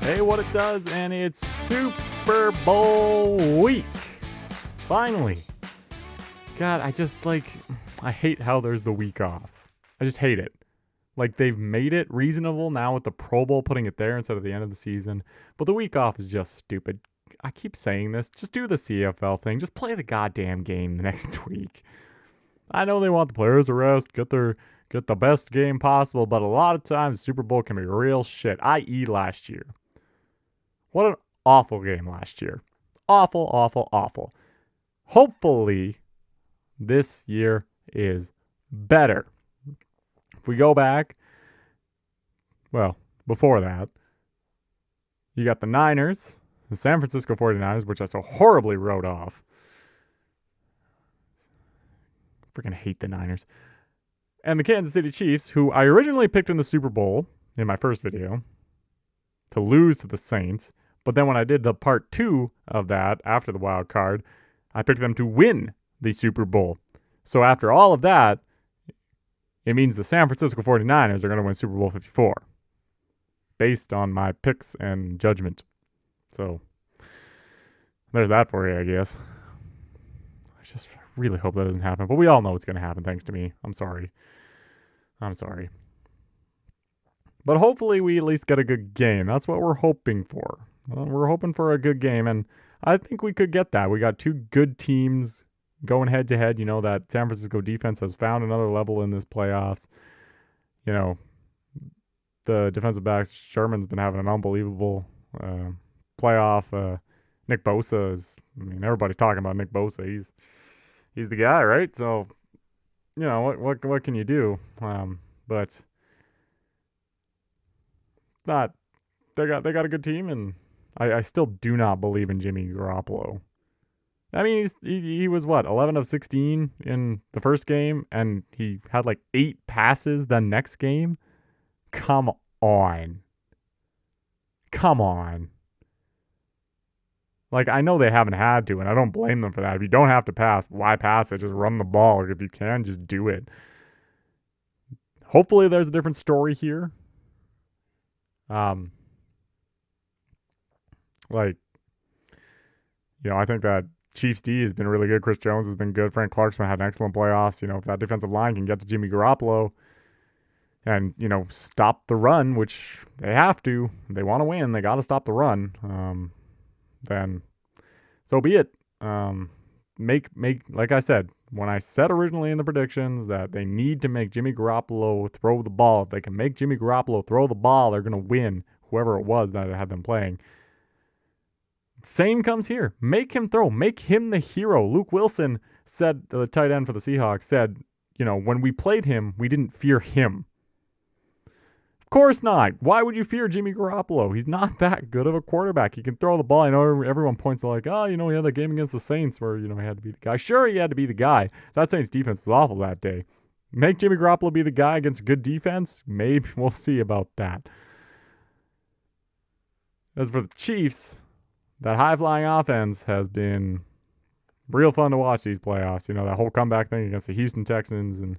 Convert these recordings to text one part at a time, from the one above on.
Hey, what it does, and it's Super Bowl week. Finally. God, I hate how there's the week off. I just hate it. Like, they've made it reasonable now with the Pro Bowl putting it there instead of the end of the season. But the week off is just stupid. I keep saying this. Just do the CFL thing. Just play the goddamn game the next week. I know they want the players to rest, get the best game possible, but a lot of times Super Bowl can be real shit, i.e. last year. What an awful game last year. Awful, awful, awful. Hopefully, this year is better. If we go back, well, before that, you got the Niners, the San Francisco 49ers, which I so horribly wrote off. Freaking hate the Niners. And the Kansas City Chiefs, who I originally picked in the Super Bowl in my first video to lose to the Saints. But then when I did the part 2 of that after the wild card, I picked them to win the Super Bowl. So after all of that, it means the San Francisco 49ers are going to win Super Bowl 54 based on my picks and judgment. So there's that for you, I guess. I just really hope that doesn't happen. But we all know it's going to happen thanks to me. I'm sorry. But hopefully we at least get a good game. That's what we're hoping for. We're hoping for a good game, and I think we could get that. We got two good teams going head to head. You know, that San Francisco defense has found another level in this playoffs. You know, the defensive backs, Sherman's been having an unbelievable playoff. Nick Bosa is, everybody's talking about Nick Bosa. He's the guy, right? So, you know, what can you do? But not they got a good team, and I still do not believe in Jimmy Garoppolo. I mean, he was what, 11 of 16 in the first game, and he had like 8 passes the next game. Come on. Like, I know they haven't had to, and I don't blame them for that. If you don't have to pass, why pass it? Just run the ball. If you can, just do it. Hopefully there's a different story here. I think that Chiefs D has been really good. Chris Jones has been good. Frank Clark's had an excellent playoffs. If that defensive line can get to Jimmy Garoppolo and, stop the run, which they have to. They want to win. They got to stop the run. Then so be it. Make like I said, when I said originally in the predictions that they need to make Jimmy Garoppolo throw the ball. If they can make Jimmy Garoppolo throw the ball, they're going to win, whoever it was that had them playing. Same comes here. Make him throw. Make him the hero. Luke Wilson said, the tight end for the Seahawks, said, when we played him, we didn't fear him. Of course not. Why would you fear Jimmy Garoppolo? He's not that good of a quarterback. He can throw the ball. I know everyone points to he had that game against the Saints where, he had to be the guy. Sure, he had to be the guy. That Saints defense was awful that day. Make Jimmy Garoppolo be the guy against a good defense? Maybe we'll see about that. As for the Chiefs, that high-flying offense has been real fun to watch these playoffs. That whole comeback thing against the Houston Texans and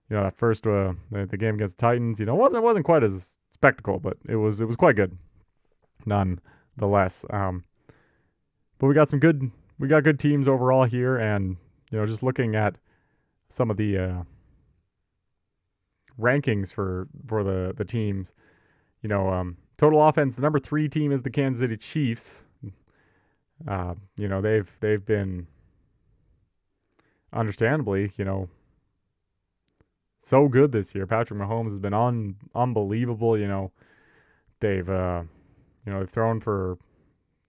that first the game against the Titans, wasn't quite as spectacle, but it was quite good, nonetheless. But we got good teams overall here, and just looking at some of the rankings for the teams, total offense, the number 3 team is the Kansas City Chiefs. They've been understandably, so good this year. Patrick Mahomes has been unbelievable. They've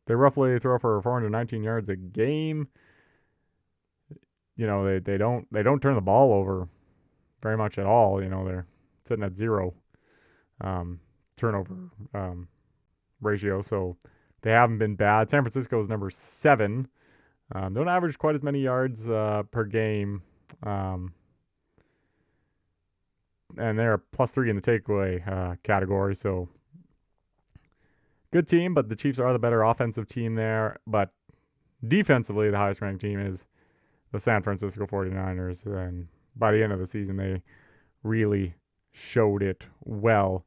they roughly throw for 419 yards a game. They don't turn the ball over very much at all. They're sitting at 0 turnover ratio, so they haven't been bad. San Francisco is number 7. Don't average quite as many yards per game. And they're +3 in the takeaway category. So good team, but the Chiefs are the better offensive team there. But defensively, the highest ranked team is the San Francisco 49ers. And by the end of the season, they really showed it well.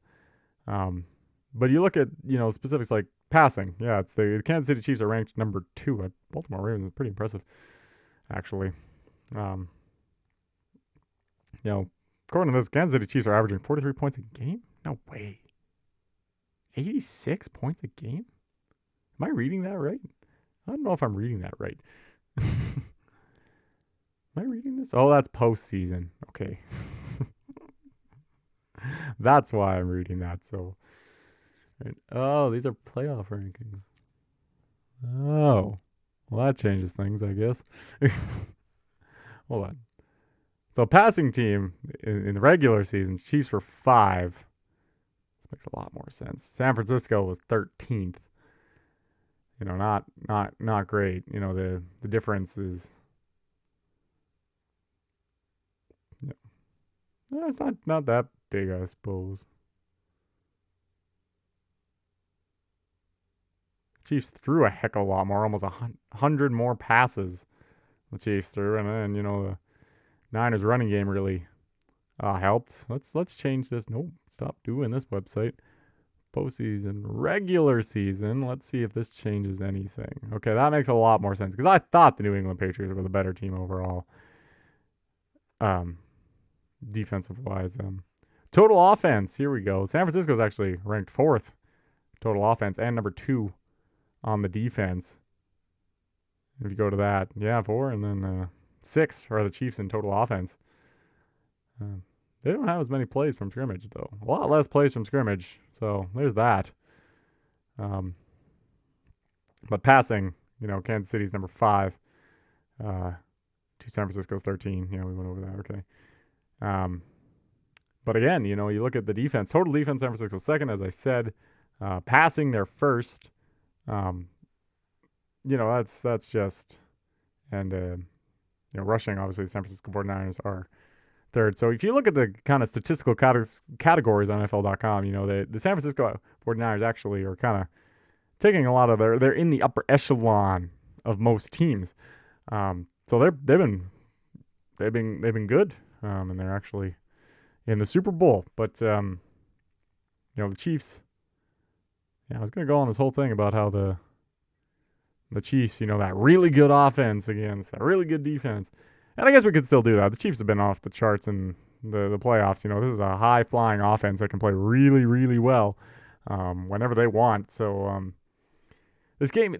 But you look at, specifics like passing. Yeah, it's the Kansas City Chiefs are ranked number 2. Baltimore Ravens is pretty impressive, actually. Um, according to this, Kansas City Chiefs are averaging 43 points a game. No way. 86 points a game? Am I reading that right? I don't know if I'm reading that right. Am I reading this? Oh, that's postseason. Okay. That's why I'm reading that. So, right. Oh, these are playoff rankings. Oh, well, that changes things, I guess. Hold on. So, passing team in the regular season, Chiefs were 5. This makes a lot more sense. San Francisco was 13th. Not great. The difference is, it's not that big, I suppose. Chiefs threw a heck of a lot more, almost 100 more passes. The Chiefs threw, and then the Niners running game really helped. Let's change this. Nope, stop doing this website. Postseason, regular season. Let's see if this changes anything. Okay, that makes a lot more sense because I thought the New England Patriots were the better team overall. Defensive wise. Total offense. Here we go. San Francisco's actually ranked 4th total offense and number 2 on the defense. If you go to that, 4, and then 6 are the Chiefs in total offense. They don't have as many plays from scrimmage, though. A lot less plays from scrimmage, so there's that. But passing, Kansas City's number 5. To San Francisco's 13. We went over that. Okay. But again, you look at the defense. Total defense, San Francisco's 2nd, as I said. Passing, they're 1st. That's just, and rushing, obviously, the San Francisco 49ers are 3rd. So if you look at the kind of statistical categories on NFL.com, the San Francisco 49ers actually are kind of taking a lot of they're in the upper echelon of most teams. So they've been good, and they're actually in the Super Bowl. But the Chiefs. Yeah, I was gonna go on this whole thing about how the Chiefs, that really good offense against that really good defense. And I guess we could still do that. The Chiefs have been off the charts in the playoffs. This is a high-flying offense that can play really, really well whenever they want. So this game,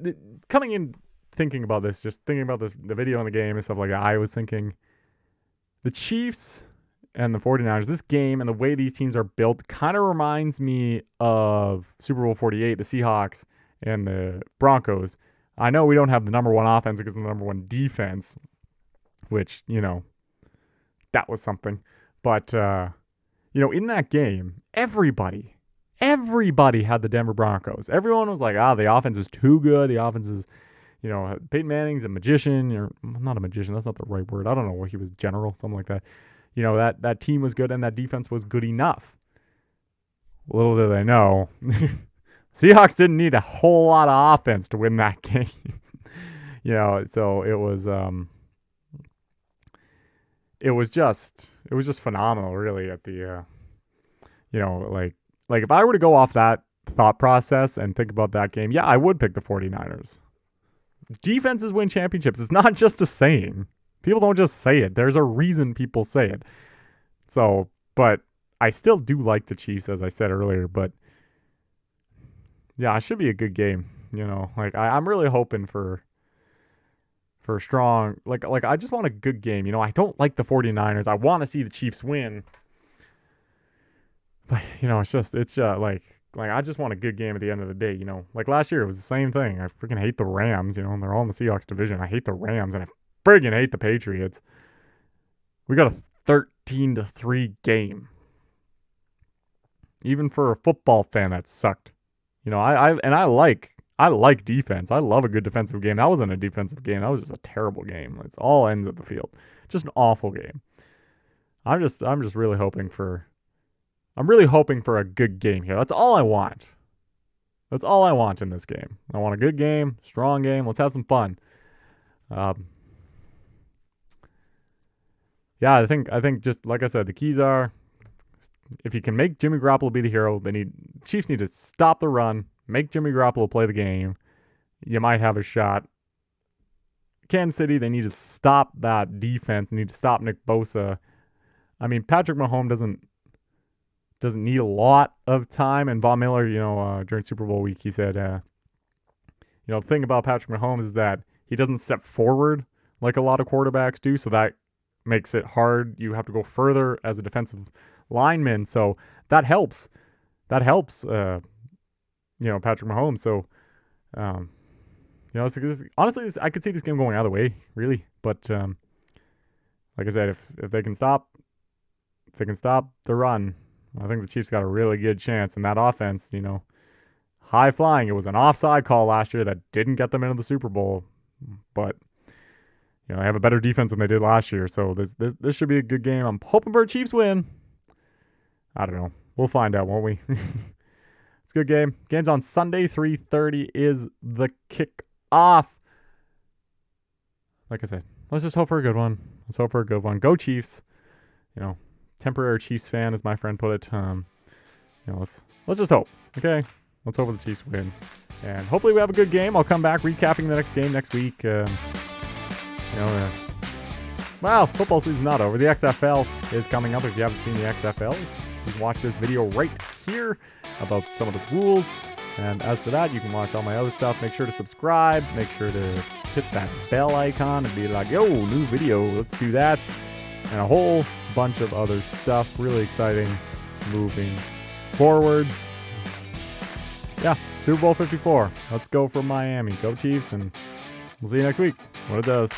coming in thinking about this, just thinking about the video in the game and stuff like that, I was thinking the Chiefs and the 49ers, this game and the way these teams are built kind of reminds me of Super Bowl 48, the Seahawks and the Broncos. I know we don't have the number 1 offense because of the number 1 defense, which, that was something. But, in that game, everybody had the Denver Broncos. Everyone was like, the offense is too good. The offense is, Peyton Manning's a magician. Or not a magician. That's not the right word. I don't know what he was, general, something like that. That team was good and that defense was good enough. Little did they know. Seahawks didn't need a whole lot of offense to win that game. So it was just phenomenal, really, at the like if I were to go off that thought process and think about that game, I would pick the 49ers. Defenses win championships. It's not just a saying. People don't just say it. There's a reason people say it. So, but I still do like the Chiefs, as I said earlier, but it should be a good game. I'm really hoping for strong, like I just want a good game. I don't like the 49ers. I want to see the Chiefs win. But, it's just like I just want a good game at the end of the day. Like last year, it was the same thing. I freaking hate the Rams, and they're all in the Seahawks division. I hate the Rams, and I friggin' hate the Patriots. We got a 13-3 game. Even for a football fan, that sucked. I like defense. I love a good defensive game. That wasn't a defensive game. That was just a terrible game. It's all ends of the field. Just an awful game. I'm just really hoping for a good game here. That's all I want. That's all I want in this game. I want a good game, strong game. Let's have some fun. I think just like I said, the keys are if you can make Jimmy Garoppolo be the hero, Chiefs need to stop the run, make Jimmy Garoppolo play the game. You might have a shot. Kansas City, they need to stop that defense. They need to stop Nick Bosa. I mean, Patrick Mahomes doesn't need a lot of time. And Von Miller, during Super Bowl week, he said, the thing about Patrick Mahomes is that he doesn't step forward like a lot of quarterbacks do. So that makes it hard. You have to go further as a defensive lineman. So that helps. Patrick Mahomes. So, honestly, I could see this game going either way, really. But like I said, if they can stop the run, I think the Chiefs got a really good chance. And that offense, high flying. It was an offside call last year that didn't get them into the Super Bowl, but they have a better defense than they did last year. So this should be a good game. I'm hoping for a Chiefs win. I don't know. We'll find out, won't we? It's a good game. Game's on Sunday, 3:30 is the kickoff. Like I said, let's just hope for a good one. Let's hope for a good one. Go Chiefs. Temporary Chiefs fan, as my friend put it. Let's just hope. Okay, let's hope the Chiefs win, and hopefully we have a good game. I'll come back recapping the next game next week. Well, football season's not over. The XFL is coming up. If you haven't seen the XFL, you can watch this video right here about some of the rules. And as for that, you can watch all my other stuff. Make sure to subscribe. Make sure to hit that bell icon and be like, yo, new video. Let's do that. And a whole bunch of other stuff. Really exciting moving forward. Yeah, Super Bowl 54. Let's go for Miami. Go Chiefs, and we'll see you next week. What it does.